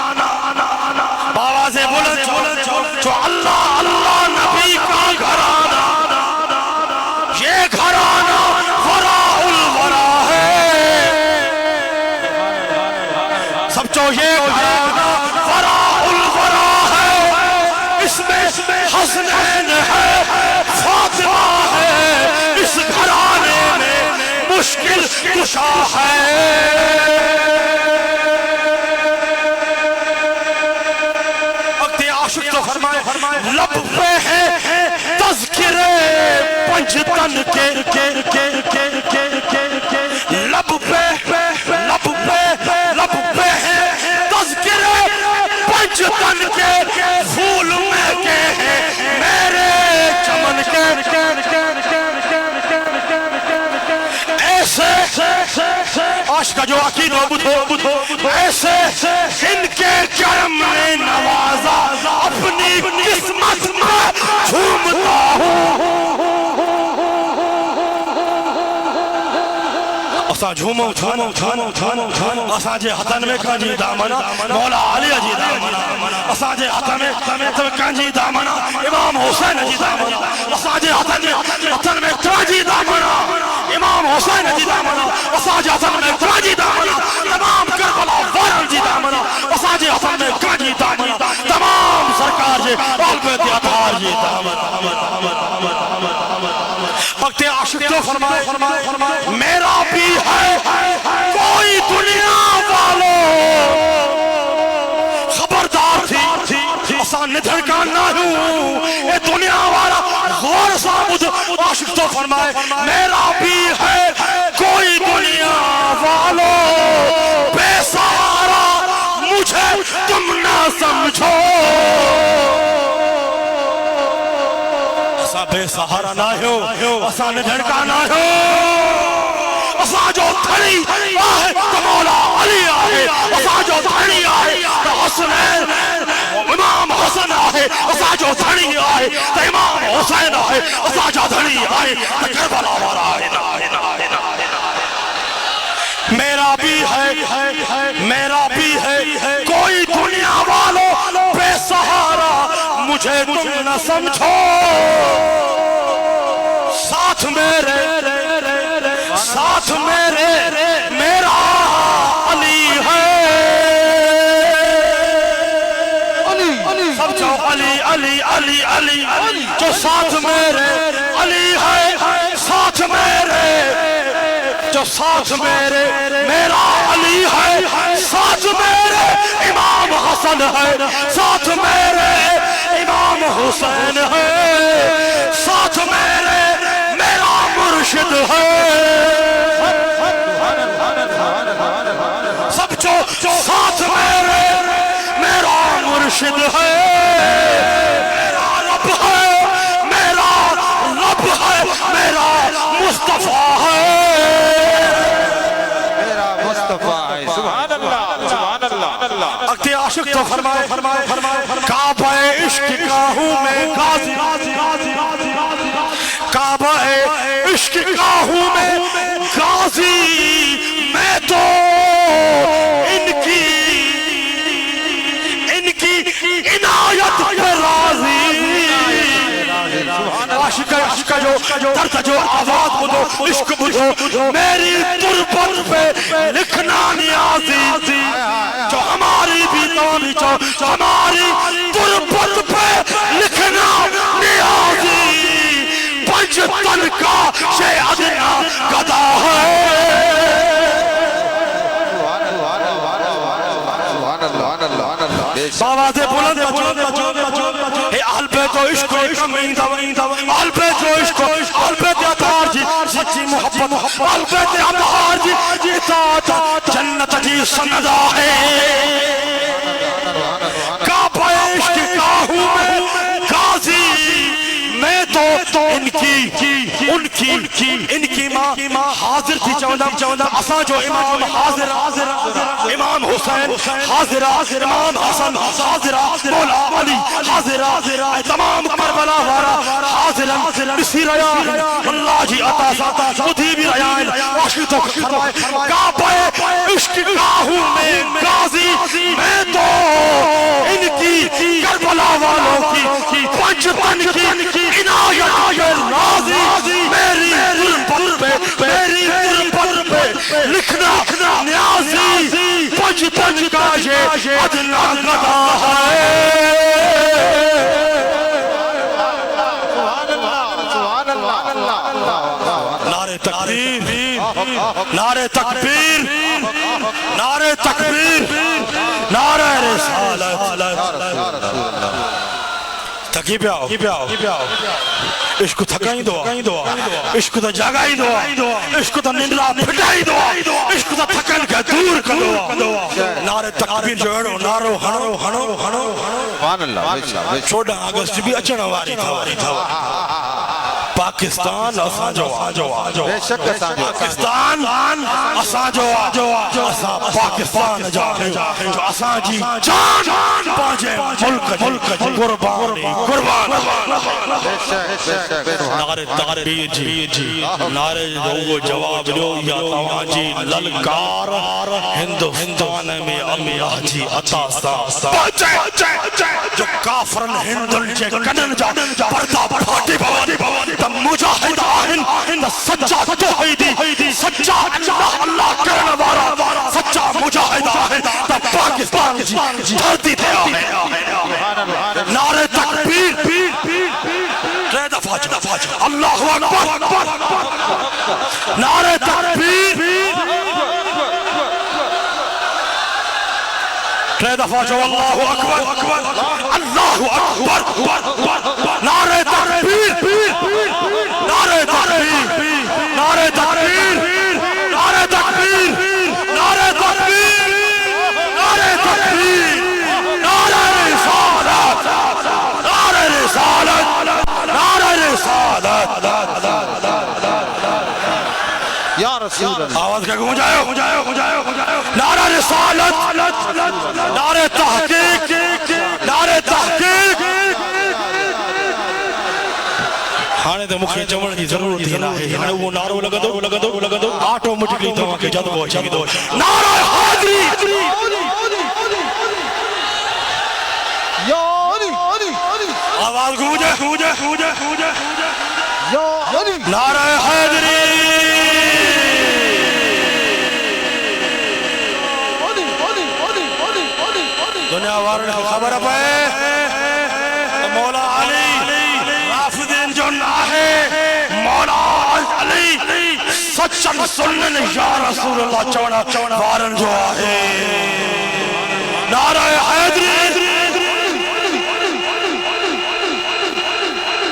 [SPEAKER 2] بابا سے بلند چو اللہ نبی کا گھرانا یہ گھرانا وراء الورا ہے سب چو یہ گھرانا وراء الورا ہے اس میں حسنین ہے فاطمہ ہے اس گھرانے میں مشکل کشا ہے عاشق تو فرمائے لب پہ ہے تذکرے پنجتا تن کے لب پہ ہے تذکرے پنج تن کے پھول میں کے ہیں میرے چمن کے ایسے عاشق جو عقیدہ بدھو ایسے ان کے کرم نے نوازا اپنی قسمت میں جھومتا ہوں اسا جھومو اسا جے ہتن میں کانجی دامنا مولا علی جی دامنا اسا جے ہتن میں کانجی دامنا امام حسین جی دامنا اسا جے ہتن میں کانجی دامنا امام حسین جی دامنا اسا جے ہتن میں کانجی دامنا تمام کربلا والن جی دامنا اسا جے ہتن میں کانجی دامنا تمام سرکار جے آل بیت اطہار جی دامنا وقت عاشق تو فرمائے میرا بھی ہے کوئی دنیا والوں خبردار تھی آسان ندھر کا نہ ہوں اے دنیا والا غور سامد عاشق تو فرمائے میرا بھی ہے کوئی دنیا والوں بے سہارا مجھے تم نہ سمجھو بے سہارا نہ ہو اسا نے دھڑکا نہ ہو اسا جو دھڑی آئے تو مولا علی آئے اسا جو دھڑی آئے تو حسنین امام حسن آئے اسا جو دھڑی آئے تو امام حسین آئے اسا جو دھڑی آئے تو کربلا والا آئے میرا بھی ہے کوئی دنیا والوں بے سہارا مجھے تم نہ سمجھو ساتھ میرے میرا علی ہے سب جو علی جو ساتھ میرے علی ہے ساتھ میرے جو ساتھ میرے میرا علی ہے ساتھ میرے امام حسن ہے ساتھ میرے امام حسین ہے ساتھ میرے میرا مرشد ہے سب جو ساتھ میرے میرا مرشد ہے میرا رب ہے میرا مصطفیٰ ہے اکتے عاشق تو فرمائے کعبہ عشق کا ہوں میں غازی کعبہ عشق کا ہوں میں غازی میں تو ان کی عنایت پہ راضی عاشق جو درد جو آواز بدھو عشق بدھو میری تربت پہ لکھنا نیازی جو ہماری بیتانی ہماری تربت پہ لکھنا نیازی پنج تن کا شے ادنا گدا ہے باواز بلند اے اہل بیت و عشق اہل بیت و عشق اہل بیت اطہار جی سچی محبت اہل بیت اطہار جی اطاعت جنت جی سندا ہے کعبہ عشق کا ہوں میں غازی میں تو ان کی ماں حاضر تھی چوندہ اسا جو امام حاضر امام حسین حاضر امام حسن حاضر مولا علی حاضر تمام کربلا وارا حاضر بسی ریان اللہ جی عطا خودی بھی ریان عاشق تو فرمائے کعبہ عشق کا ہوں میں غازی میں تو ان کی کربلا والوں کی پنج تن کی عنایت راضی میری تربت پہ لکھنا نیازی پنج تن کا یہ ادنا گدا ہے نعرہ تکبیر نعرہ تکبیر نعرہ تکبیر نعرہ رسالت تکی پہ آؤ عشق تھکائی دو عشق تو جاگائی دو عشق تو نندرا پھٹائی دو عشق تو تھکن کا دور کرو نعرے تکبیر جوڑو نارو ہنو
[SPEAKER 1] سبحان اللہ
[SPEAKER 2] 14 اگست بھی اچھنا واری تھا پاکستان اساں جو
[SPEAKER 1] بے شک
[SPEAKER 2] پاکستان اساں جو اساں پاکستان جو اساں جی جان پانچے ملک قربان
[SPEAKER 1] بے شک
[SPEAKER 2] نعرے تکبیر جی نعرے دو جواب لو یا تواں جی للکار ہندوستان میں اللہ جی عطا سا جو کافرن ہندن جے کنن جا پردہ پھاٹی پوانی مجاہد آہن سچا توحیدی سچا اللہ کرنے والا سچا مجاہد آہن پاکستان جی دھرتی تھے آہن نعرے تکبیر 3 دفعہ اللہ اکبر نعرے تکبیر 3 دفعہ اللہ اکبر نعرے تکبیر نعرے تکبیر نعرے تکبیر نعرے تکبیر نعرے تکبیر نعرے تکبیر نعرے رسالت نعرے رسالت نعرے رسالت
[SPEAKER 1] یا رسول اللہ
[SPEAKER 2] آواز کیا گونجائے نعرہ رسالت نعرہ تحقیق نعرہ تحقیق ہانے تے مکھے چمڑ کی ضرورت ہی نہ ہے ہانے وہ نعرہ لگدو آٹومیٹکلی تواں کے جذب ہو چکی دو نعرہ حاضری آواز گونجے نعرہ حاضری دنیا وارن کی خبر پائے مولا علی رافدین جو نہ ہے مولا علی سچن سنن یا رسول اللہ چونا وارن جو آئے نعرہ حیدری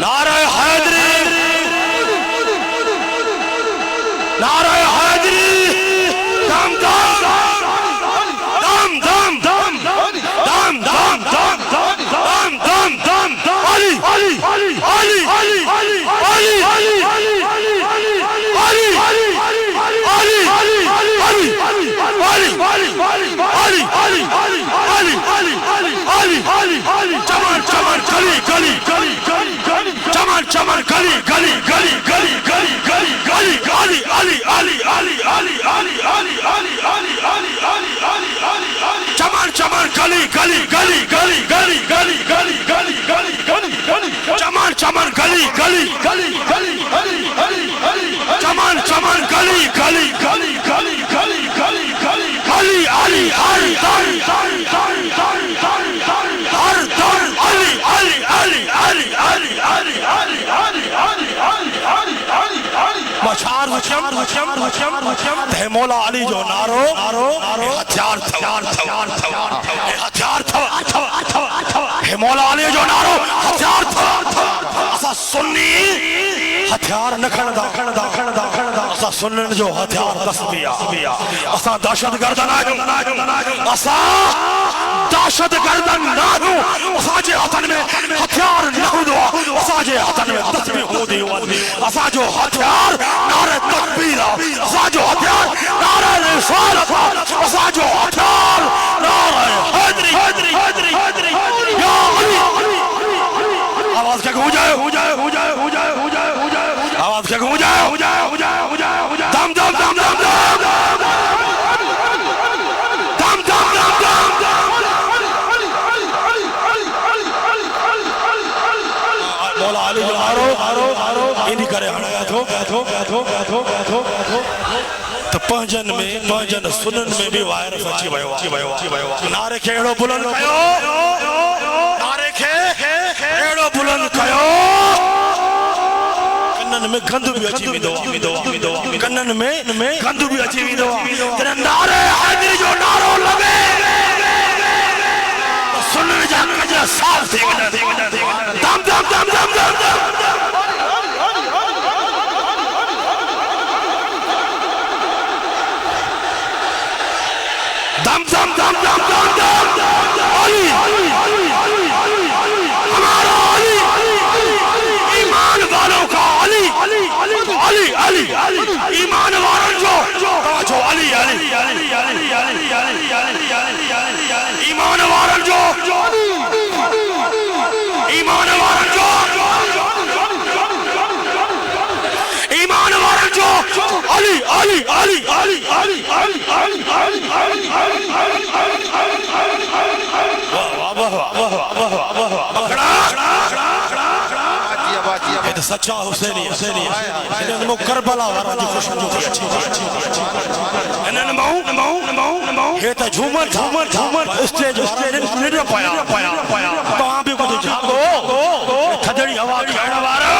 [SPEAKER 2] نعرہ حیدری نعرہ حیدری دم دم دم دم دم دم دم دم دم دم دم علی علی علی علی علی علی علی علی علی چمن چمن گلی گلی گلی گلی چمن چمن گلی گلی گلی گلی گلی گلی گلی علی علی علی علی علی علی علی علی علی علی علی علی علی چمن چمن گلی گلی گلی گلی گلی گلی گلی گلی گلی گلی گلی چمن چمن گلی گلی گلی گلی گلی گلی گلی چمن چمن گلی گلی گلی گلی گلی گلی گلی علی علی علی علی علی علی علی علی ہر در علی علی علی علی علی علی علی علی علی علی علی علی مچھار وچم تے مولا علی جو نارو ہتھیار ہے مولا علی جو نارو ہتھیار تھا اسا سنی ہتھیار نکھندا اسا سنن جو ہتھیار تسبیح اسا دہشت گرد نہ اسا دہشت گرد نہ اسا جے ہتھن میں ہتھیار نہ دو اسا جے ہتھن میں تسبیح ہو دی اسا جو ہتھیار نعرہ تکبیر اسا جو ہتھیار نعرہ رسالت اسا جو ہتھیار نعرہ حیدری یا علی آواز کیا گونجائے آواز کیا گونجائے دم دم دم دم دم دم دم مولا علی جو آرو انہی کرے ہڑایا تھو تو پانچن سنن میں بھی وائرس اچھی بھائیو نعرے کھیڑو بلند کھیو نعرے کھیڑو بلند کھیو کنن میں گندو بھی اچھی بھی دو کنن میں گندو بھی اچھی بھی دو تیرے نعرے حیدری جو نعرو لگے سنن جانا جا صاف دم دم دم دم دم دم دم دم دم دم دم علی ہمارا علی ایمان والوں کا علی علی علی ایمان والوں جو علی علی ایمان والوں جو ایمان والوں جو ایمان والوں جو علی علی علی علی علی علی علی یہ سچا حسینی انہوں نے کربلا وارا جی خوش جو انہوں نے مہوں یہ تا جھومر اسٹیج نڈ پایا تو ہاں بھی کچھ جھاگو تھجڑی ہوا کھڑا وارا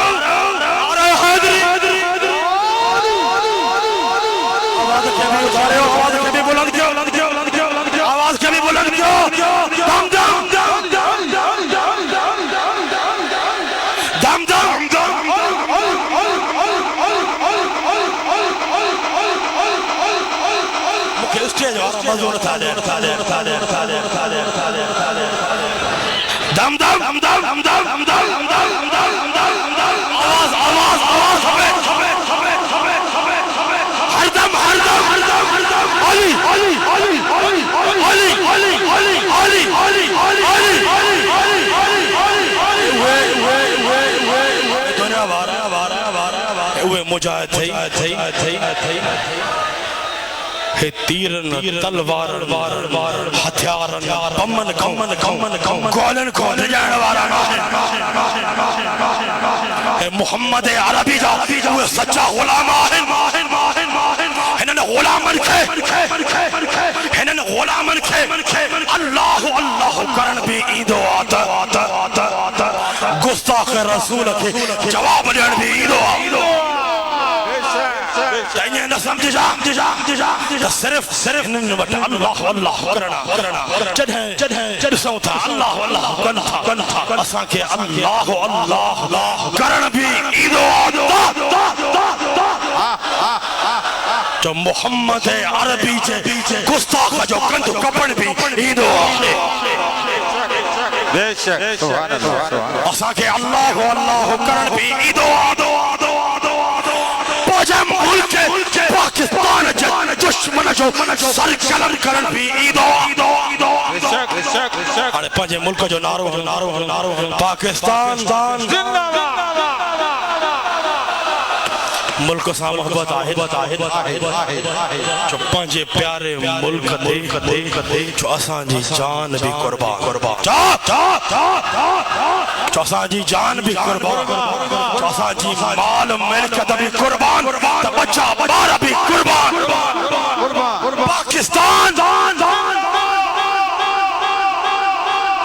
[SPEAKER 2] آرہ حیدری آواز کبھی بلند کیوں آواز کبھی بلند کیوں دم دم اسٹیج وارا مزور تھا دیر دم دم آواز ہر دم علی دنیا وارا اوے مجاہد تھی ہے تیرن تلوارن ہتھیارن پمن گولن کو نجان وارا ہے محمد عربی جا وہ سچا غلام آہن ہنن غلامن کھے اللہ کرن بھی ایدو آتا گستاخ رسول کے جواب دین بھی ایدو چاہیے نہ سمجھ جا صرف اللہ کرنا جد سو تھا اللہ کرنا اساں کے اللہ کرن بھی ایدو جو محمد عربی گستاخ جو کندھ کپن بھی ایدو اساں کے اللہ کرن بھی ایدو پوجم ملک پاکستان دشمن جو سر کلن کرن بھی ایدو ہاں پانچے ملک جو نارو پاکستان ملک سا محبت آہد جو پانچے پیارے ملک دے جو اسان جی جان بھی قربان جو اسان جی جان بھی قربان جو اسان جی مال ملکت بھی قربان تو بچہ بارہ بھی قربان پاکستان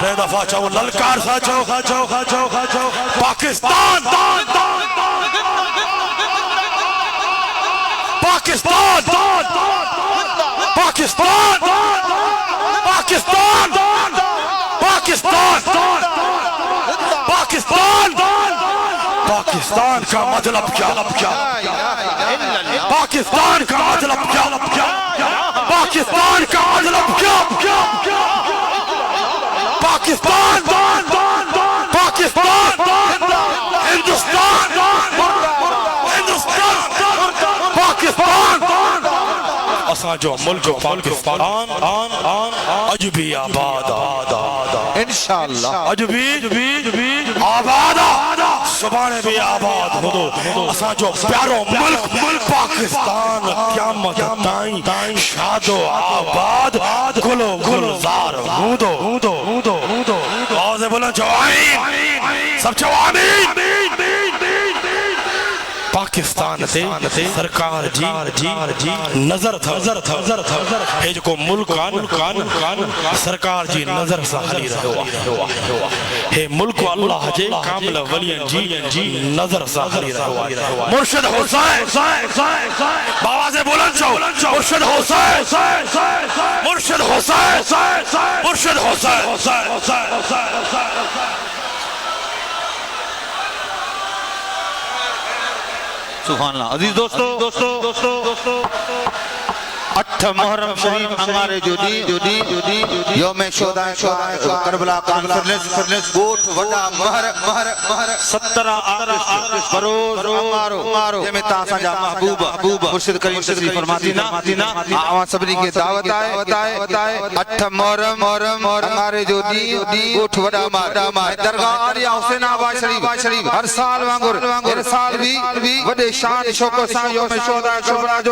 [SPEAKER 2] پہ دفعہ چاہو للکار سا چاہو پاکستان پاکستان کا مطلب کیا پاکستان کا مطلب کیا پاکستان کا مطلب کیا پاکستان ہندوستان اساں جو ملک پاکستان اج بھی آباد انشاءاللہ اج بھی آباد سبحانے بھی آباد اساں جو پیارو ملک پاکستان قیامت تائیں شاد و آباد گلو گلزار ہودو آواز بلند جو آمین سب جو آمین پاکستان تے سرکار جی نظر تھا ہے جو کو ملکان سرکار جی نظر سہلی رہا ہے ملک اللہ جے کامل ولین جی نظر سہلی رہا مرشد حسین باواز بلند چو مرشد حسین
[SPEAKER 1] سبحان اللہ عزیز دوستو اٹھ محرم شریف ہمارے جو یوم شہداء کربلا کانفرنس گوٹھ وڈا مہر 17 آگسٹ بروز امارو جے میں تا اساں جا محبوب مرشد کریم تشریف فرماتینا آواں سبنی کے دعوت آئے 8 محرم ہمارے جو گوٹھ وڈا مہر درگاہ عالیہ حسین آباد شریف ہر سال وانگر ہر سال بھی وڈے شان شوق سان یوم شہداء کربلا